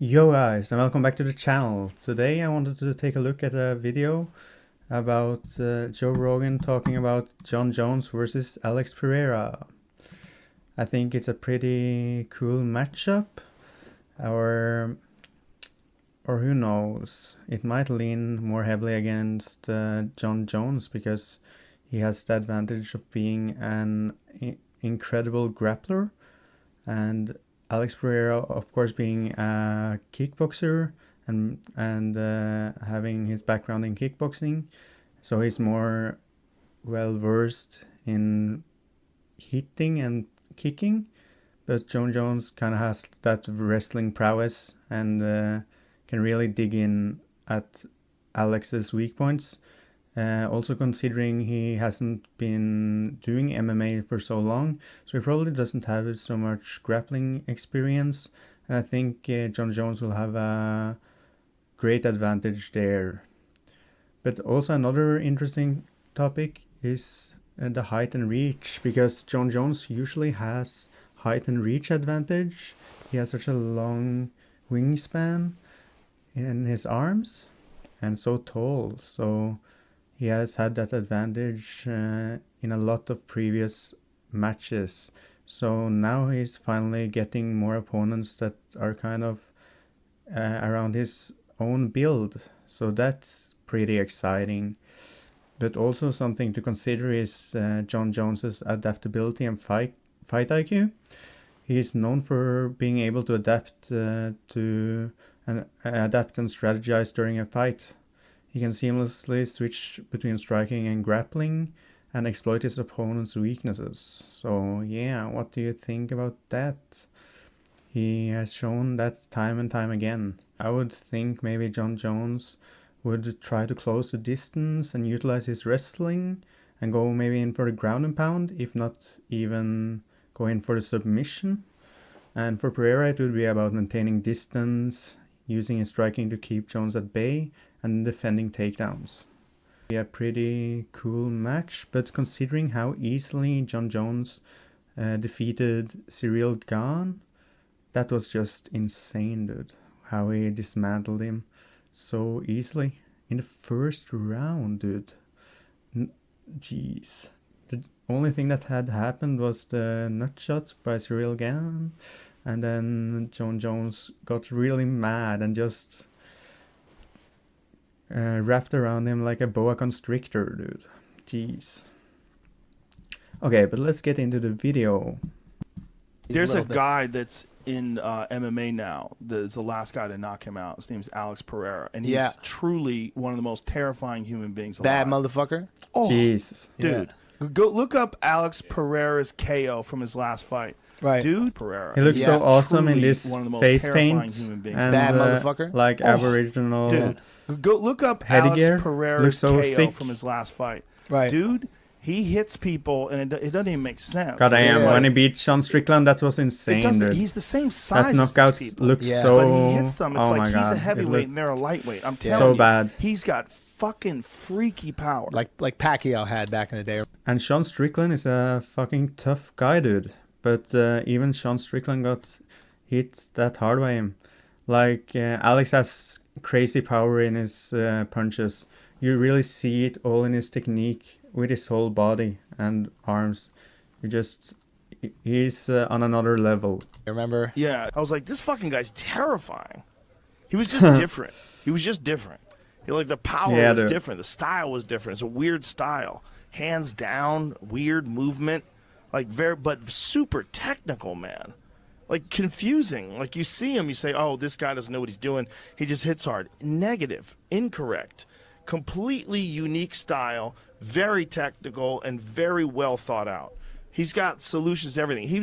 Yo guys, and welcome back to the channel. Today I wanted to take a look at a video about Joe Rogan talking about Jon Jones versus Alex Pereira. I think it's a pretty cool matchup, or who knows, it might lean more heavily against Jon Jones because he has the advantage of being an incredible grappler, and Alex Pereira, of course, being a kickboxer and having his background in kickboxing, so he's more well versed in hitting and kicking. But Jon Jones kind of has that wrestling prowess and can really dig in at Alex's weak points. Also considering he hasn't been doing MMA for so long, so he probably doesn't have so much grappling experience, and I think Jon Jones will have a great advantage there. But also another interesting topic is the height and reach, because Jon Jones usually has height and reach advantage. He has such a long wingspan in his arms and so tall, so he has had that advantage in a lot of previous matches. So now he's finally getting more opponents that are kind of around his own build. So that's pretty exciting. But also something to consider is Jon Jones's adaptability and fight IQ. He is known for being able to adapt and strategize during a fight. He can seamlessly switch between striking and grappling and exploit his opponent's weaknesses. So yeah, what do you think about that? He has shown that time and time again. I would think maybe Jon Jones would try to close the distance and utilize his wrestling and go maybe in for the ground and pound, if not even go in for the submission. And for Pereira, it would be about maintaining distance, using his striking to keep Jones at bay, and defending takedowns. Be a pretty cool match, but considering how easily Jon Jones defeated Cyril Gane, that was just insane, dude. How he dismantled him so easily in the first round, dude. Jeez. The only thing that had happened was the nut shot by Cyril Gane, and then Jon Jones got really mad and just wrapped around him like a boa constrictor, dude. Jeez. Okay, but let's get into the video. There's a guy that's in MMA now. There's the last guy to knock him out. His name's Alex Pereira, and he's truly one of the most terrifying human beings alive. Bad motherfucker. Oh, Jesus, dude. Yeah. Go look up Alex Pereira's KO from his last fight. Right, dude. Pereira. He looks so awesome in this one of the most face terrifying paint human beings. and bad motherfucker. like Aboriginal. Dude, go look up headgear. Alex Pereira's Looks so KO sick from his last fight. Right, dude. He hits people, and it doesn't even make sense. God damn, It's when he beat Sean Strickland, that was insane, dude. He's the same size That as knockout these people. looks Yeah. so... But he hits them. It's oh like my he's God. a heavyweight and they're a lightweight. I'm telling so you. bad. He's got fucking freaky power. like Pacquiao had back in the day. And Sean Strickland is a fucking tough guy, dude. But even Sean Strickland got hit that hard by him. Like, Alex has crazy power in his punches. You really see it all in his technique with his whole body and arms. He's on another level. Remember? Yeah, I was like, this fucking guy's terrifying. He was just different. He was just different. Like the power was different. The style was different. It's a weird style. Hands down, weird movement, like but super technical, man. Like confusing. Like you see him, you say, oh, this guy doesn't know what he's doing. He just hits hard. Negative, incorrect, completely unique style, very technical and very well thought out. He's got solutions to everything. He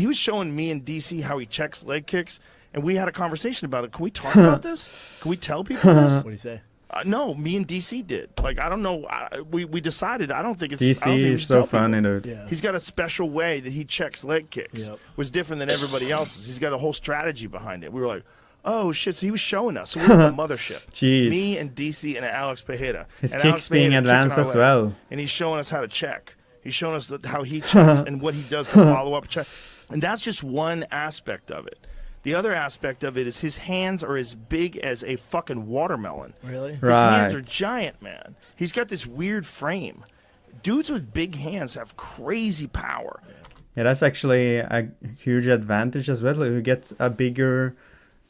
was showing me and DC how he checks leg kicks, and we had a conversation about it. Can we talk about this? Can we tell people this? What do you say? No, me and DC did. Like, I don't know. We decided. I don't think it's. DC I don't think we is should so tell funny, people. dude. Yeah. He's got a special way that he checks leg kicks. Yep. Was different than everybody else's. He's got a whole strategy behind it. We were like, oh shit! So he was showing us. So we were the mothership. Jeez. Me and DC and Alex Pereira. His and kicks Alex being Pereira's advanced kicking our as legs, well. and he's showing us how to check. He's showing us how he checks and what he does to follow up check. And that's just one aspect of it. The other aspect of it is his hands are as big as a fucking watermelon. Really? His Right. hands are giant, man. He's got this weird frame. Dudes with big hands have crazy power. Yeah, that's actually a huge advantage as well. You get a bigger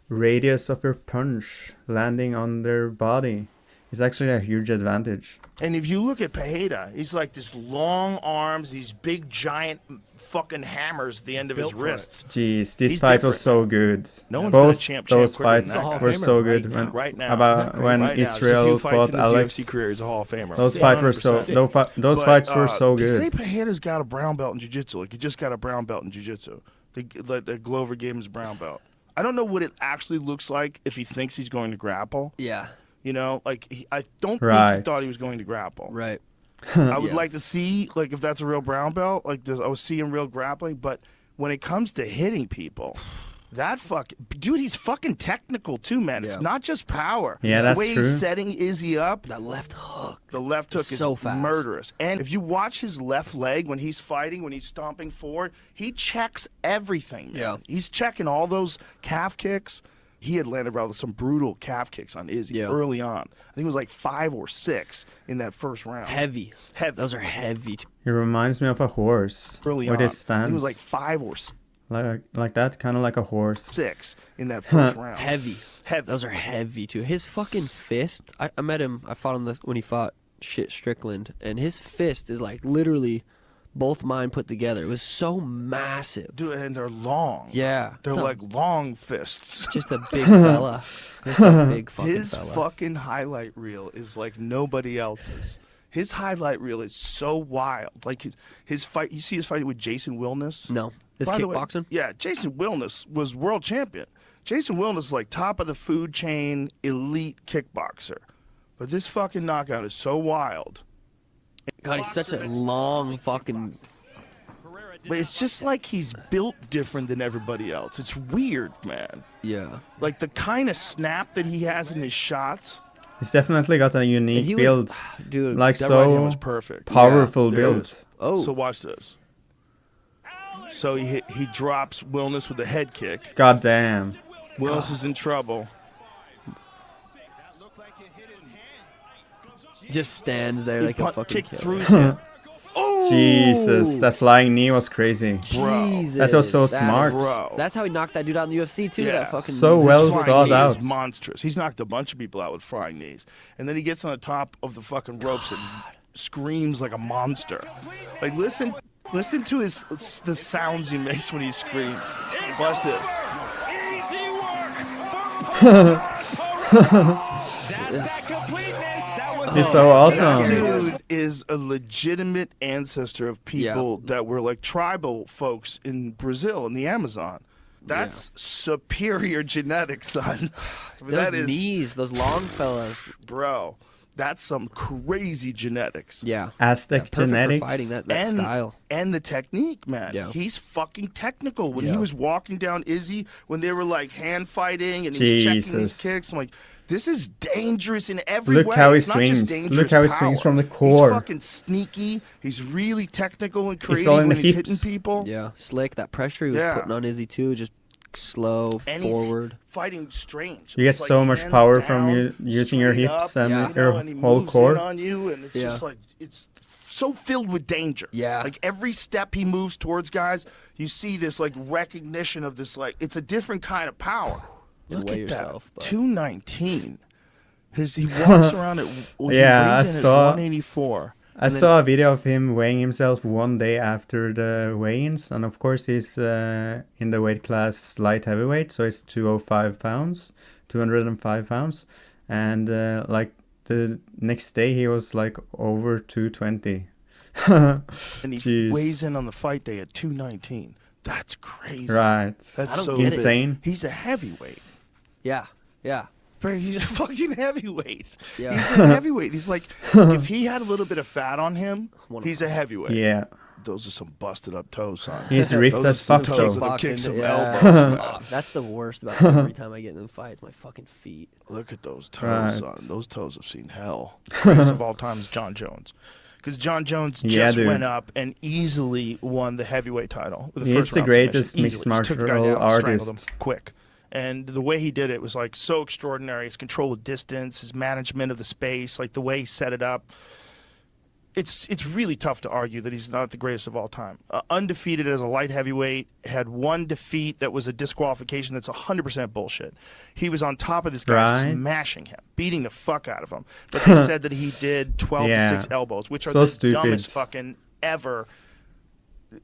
radius of your punch landing on their body. It's actually a huge advantage. And if you look at Pereira, he's like this long arms, these big giant fucking hammers at the end of his wrists. Jeez, this He's fight was different, so good. No one's been a Both champ those quicker than fights that guy. were so good. Right now. Right now. About when Right now. There's a Israel few fights fought in his Alex. UFC career. He's a Hall of Famer. Those fights were so 100%. those But, fights were so They say good. Pereira's got a brown belt in jiu-jitsu. Like, he just got a brown belt in jiu-jitsu. The Glover gave him his brown belt. I don't know what it actually looks like if he thinks he's going to grapple. Yeah. You know, like, I don't think Right. he thought he was going to grapple. Right. I would Yeah. like to see, like, if that's a real brown belt, like, I would see him real grappling. But when it comes to hitting people, dude, he's fucking technical too, man. It's Yeah. not just power. Yeah, that's the way true. he's setting Izzy up, That left hook. the left hook It's is so fast. murderous. And if you watch his left leg when he's fighting, when he's stomping forward, he checks everything, man. Yeah. He's checking all those calf kicks. He had landed rather some brutal calf kicks on Izzy Yeah. early on. I think it was like 5 or 6 in that first round. Heavy. Heavy. Those are heavy. He reminds me of a horse Early with on. his stance. I think it was like 5 or like that, kind of like a horse. 6 in that first round. Heavy. Heavy. Those are heavy too. His fucking fist. I met him. I fought him when he fought shit Strickland, and his fist is like literally both mine put together. It was so massive. Dude, and they're long. Yeah. They're It's a- like long fists. just a big fella. Just a big fucking His fella. fucking highlight reel is like nobody else's. His highlight reel is so wild. Like his fight, you see his fight with Jason Wilness? No. It's By the way, kickboxing? yeah, Jason Wilness was world champion. Jason Wilness is like top of the food chain, elite kickboxer. But this fucking knockout is so wild. God, he's such a long fucking. But it's just like he's built different than everybody else. It's weird, man. Yeah. Like the kind of snap that he has in his shots. He's definitely got a And unique he build, was, dude. like That right hand so was perfect. powerful There it build. is. Oh. So watch this. So he drops Wilness with a head kick. God damn. Wilness is in trouble. Just stands there He like a fucking kicked killer. through his head. Jesus, that flying knee was crazy. Bro. Jesus, That was so that smart. Bro. That's how he knocked that dude out in the UFC too. Yeah. That fucking So His well flying thought knee out. is monstrous. He's knocked a bunch of people out with flying knees. And then he gets on the top of the fucking ropes and screams like a monster. Like listen to the sounds he makes when he screams. Watch this. Easy work for That's that completeness. That was He's so awesome. scary. Dude is a legitimate ancestor of people that were like tribal folks in Brazil in the Amazon. That's superior genetics, son. those That is, knees, those long fellas. bro. That's some crazy genetics. Yeah. Aztec Perfect genetics. for fighting that and, style. and the technique, man. Yeah. He's fucking technical. When he Yeah. was walking down Izzy, when they were like hand fighting and he was checking these Jesus. kicks, I'm like, this is dangerous in every Look way. how he It's not just swings. dangerous Look how he power. swings from the core. He's fucking sneaky. He's really technical and creative all in when the he's hips. hitting people. Yeah. Slick. That pressure he was Yeah. putting on Izzy too. Just slow And forward. he's fighting strange. You get It's like so much hands power from down, using your straight hips up, and Yeah. you your know, and he whole moves core. in on you, and it's just like it's so filled with danger. Yeah. Like every step he moves towards guys, you see this like recognition of this like it's a different kind of power. You Look weigh at yourself, that. but- 219. He walks around at Yeah, I he weighs in at saw- 184. I saw a video of him weighing himself one day after the weigh-ins, and of course he's in the weight class light heavyweight, so it's 205 pounds, 205 pounds, and like the next day he was like over 220. And he Jeez. weighs in on the fight day at 219. That's crazy. Right. That's I don't so get it. Insane. He's a heavyweight. Yeah. Yeah. Bro, he's a fucking heavyweight. Yeah. He's a heavyweight. He's like, if he had a little bit of fat on him, he's a heavyweight. Yeah. Those are some busted up toes, son. He's ripped Those as are some fuck toes though. that have kicked some yeah. elbows, man. Fuck, that's the worst about every time I get in the fights. My fucking feet. Look at those toes, Right. son. Those toes have seen hell. Greatest of all time is Jon Jones. Because Jon Jones Yeah, just dude. went up and easily won the heavyweight title with the He's first the round greatest submission. mixed Easily. Just took the guy martial down, strangled him artist. quick. And the way he did it was like so extraordinary. His control of distance, his management of the space, like the way he set it up. It's really tough to argue that he's not the greatest of all time. Undefeated as a light heavyweight, had one defeat that was a disqualification that's 100% bullshit. He was on top of this guy, smashing him, beating the fuck out of him. But they said that he did 12 to 6 elbows, which are the dumbest fucking ever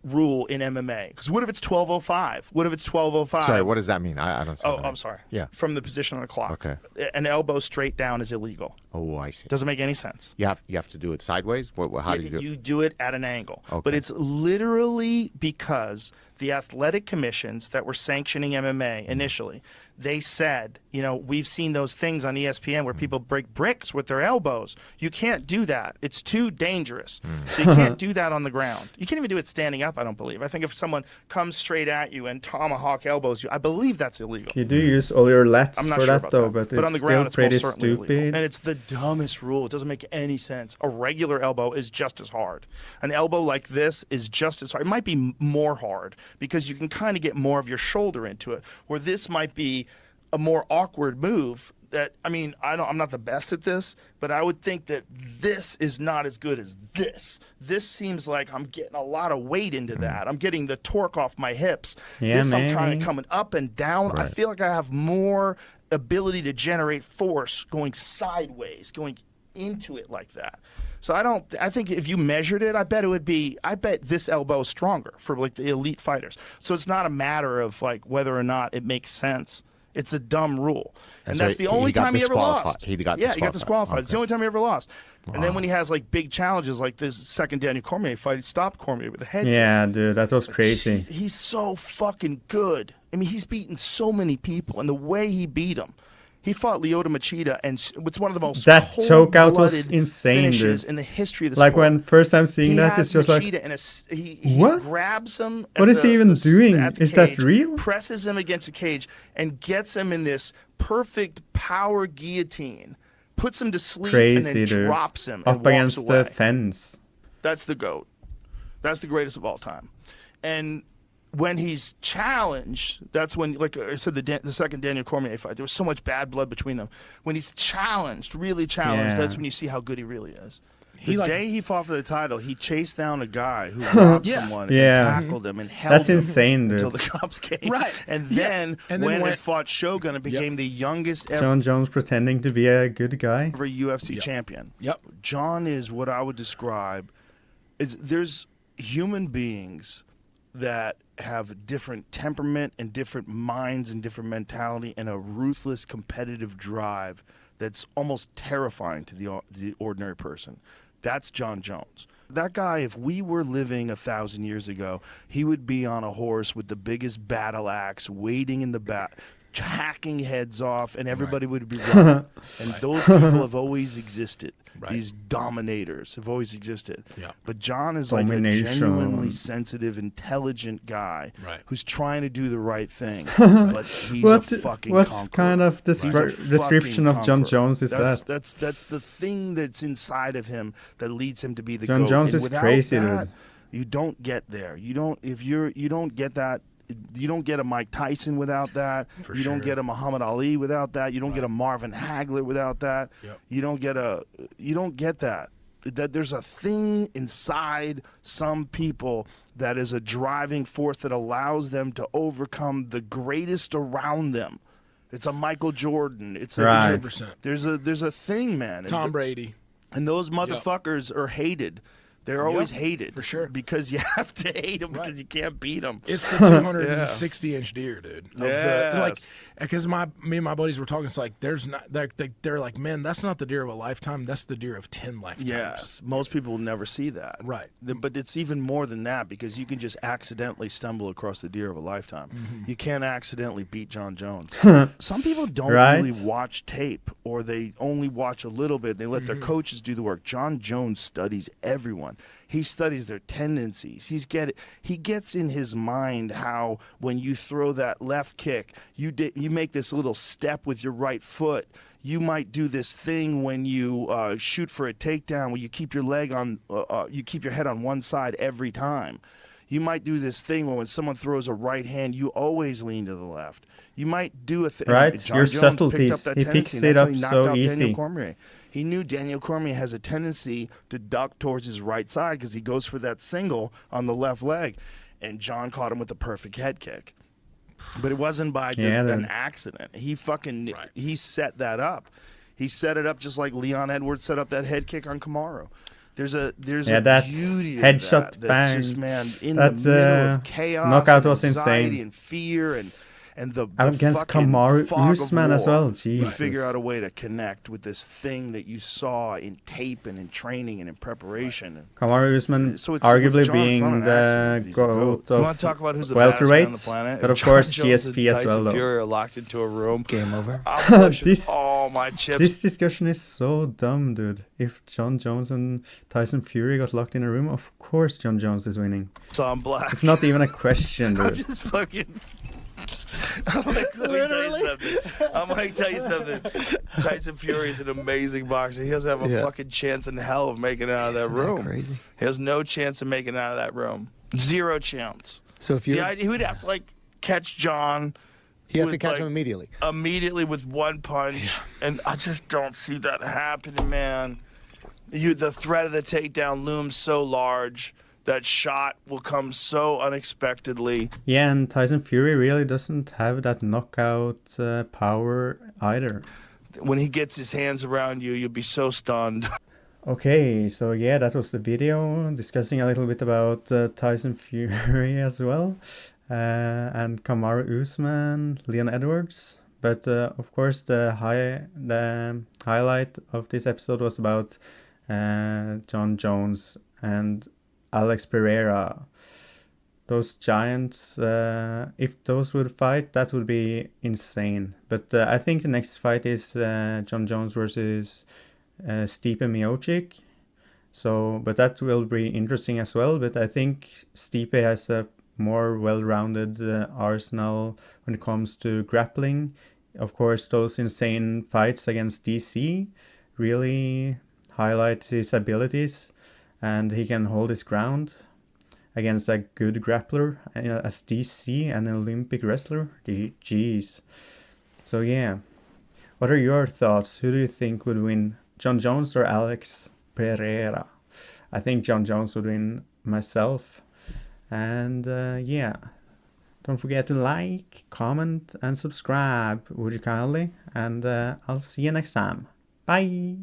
rule in MMA. Because what if it's 12:05? What if it's 12:05? Sorry, what does that mean? I don't. Oh, I'm sorry. Yeah. From the position on the clock. Okay. An elbow straight down is illegal. Oh, I see. Doesn't make any sense. You have to do it sideways. How do you do it? You do it at an angle. Okay. But it's literally because the athletic commissions that were sanctioning MMA initially, they said, you know, we've seen those things on ESPN where people break bricks with their elbows. You can't do that. It's too dangerous. So you can't do that on the ground. You can't even do it standing up, I don't believe. I think if someone comes straight at you and tomahawk elbows you, I believe that's illegal. You do use all your lats I'm not for sure that, about though, that. but on it's the ground, still it's pretty most certainly illegal. stupid. And it's the dumbest rule. It doesn't make any sense. A regular elbow is just as hard. An elbow like this is just as hard. It might be more hard because you can kind of get more of your shoulder into it, where this might be a more awkward move. That, I mean, I'm not the best at this, but I would think that this is not as good as this. This seems like I'm getting a lot of weight into that. I'm getting the torque off my hips. Yeah, this maybe. I'm kind of coming up and down. Right. I feel like I have more ability to generate force going sideways, going into it like that. So I think if you measured it, I bet this elbow is stronger for like the elite fighters. So it's not a matter of like whether or not it makes sense. It's a dumb rule. And so that's the only time he ever lost. He got disqualified. Okay. It's the only time he ever lost. Wow. And then when he has like big challenges like this second Daniel Cormier fight, he stopped Cormier with a head kick. Yeah, dude, that was crazy. He's so fucking good. I mean, he's beaten so many people, and the way he beat him. He fought Lyoto Machida, and it's one of the most that chokeout was insane, finishes dude. in the history of the like sport. when first time seeing that, it's just like, he what? Grabs him. What is he even doing? Is that real? Presses him against the cage and gets him in this perfect power guillotine. Puts him to sleep and then drops him and up walks against away. the fence. That's the GOAT. That's the greatest of all time. And when he's challenged, that's when, like I said, the second Daniel Cormier fight, there was so much bad blood between them. When he's challenged, really challenged, that's when you see how good he really is. The day he fought for the title, he chased down a guy who robbed someone and tackled him and held him insane, dude. until the cops came. Right. And then went and fought Shogun and became the youngest ever Jon Jones pretending to be a good guy. UFC champion. Yep. Jon is what I would describe is there's human beings that have different temperament and different minds and different mentality and a ruthless competitive drive that's almost terrifying to the ordinary person. That's Jon Jones. That guy, if we were living 1,000 years ago, he would be on a horse with the biggest battle axe waiting in the back, hacking heads off, and everybody would be running. And those people have always existed. These dominators have always existed. But Jon is like a genuinely sensitive, intelligent guy who's trying to do the right thing. But he's a fucking what conqueror. Kind of description of Jon Jones is that? That's the thing that's inside of him that leads him to be the Jon GOAT. Jones And is crazy, that, dude. you don't get there. You don't get that. You don't get a Mike Tyson without that. You don't get a Muhammad Ali without that. You don't get a Marvin Hagler without that. You don't get that. That there's a thing inside some people that is a driving force that allows them to overcome the greatest around them. It's a Michael Jordan. It's a 100%. There's a thing, man. Tom Brady. And those motherfuckers are hated. They're always hated. For sure. Because you have to hate them because you can't beat them. It's the 260-inch deer, dude. Because me and my buddies were talking, it's like, they're like, man, that's not the deer of a lifetime. That's the deer of 10 lifetimes. Yes. Most people will never see that. Right. But it's even more than that because you can just accidentally stumble across the deer of a lifetime. You can't accidentally beat Jon Jones. Some people don't really watch tape or they only watch a little bit. They let their coaches do the work. Jon Jones studies everyone. He studies their tendencies. He gets in his mind how when you throw that left kick, you make this little step with your right foot. You might do this thing when you shoot for a takedown where you keep your leg on, you keep your head on one side every time. You might do this thing where when someone throws a right hand, you always lean to the left. You might do a thing. Right, Jon your Jones subtleties. picked up that He tendency, picks and it that's how up he knocked so out easy. Daniel Cormier. He knew Daniel Cormier has a tendency to duck towards his right side because he goes for that single on the left leg. And Jon caught him with the perfect head kick. But it wasn't by an accident. He he set that up. He set it up just like Leon Edwards set up that head kick on Kamaru. There's a beauty to headshot that. bang. That's just, man, in the middle of chaos, knockout and was anxiety insane. and fear and the Against fucking Kamaru fog of Usman as war. well. You Jesus. figure out a way to connect with this thing that you saw in tape and in training and in preparation. Kamaru Usman So it's arguably Jon, being it's not an the accident. He's the GOAT You of want to talk about who's the baddest man on the welterweight, planet? but If of course Jon Jones GSP and as well Tyson though. Fury are locked into a room. Game over. I'm pushing all my chips. This discussion is so dumb, dude. If Jon Jones and Tyson Fury got locked in a room, of course Jon Jones is winning. So I'm black. It's not even a question, I'm dude. just fucking. I'm like, let me tell you something. Tyson Fury is an amazing boxer. He doesn't have a fucking chance in hell of making it out of that room. Crazy. He has no chance of making it out of that room. Zero chance. So if you, he would have to catch Jon. he have to catch him immediately. Immediately with one punch, and I just don't see that happening, man. The threat of the takedown looms so large. That shot will come so unexpectedly. Yeah, and Tyson Fury really doesn't have that knockout power either. When he gets his hands around you, you'll be so stunned. Okay, so yeah, that was the video discussing a little bit about Tyson Fury as well, and Kamaru Usman, Leon Edwards. But of course, the highlight of this episode was about Jon Jones and Alex Pereira. Those giants, if those would fight, that would be insane. But I think the next fight is Jon Jones versus Stipe Miocic. So, but that will be interesting as well. But I think Stipe has a more well-rounded arsenal when it comes to grappling. Of course, those insane fights against DC really highlight his abilities. And he can hold his ground against a good grappler as DC, an Olympic wrestler. Jeez. So yeah, what are your thoughts? Who do you think would win, Jon Jones or Alex Pereira? I think Jon Jones would win myself. And yeah, don't forget to like, comment, and subscribe, would you kindly? And I'll see you next time. Bye!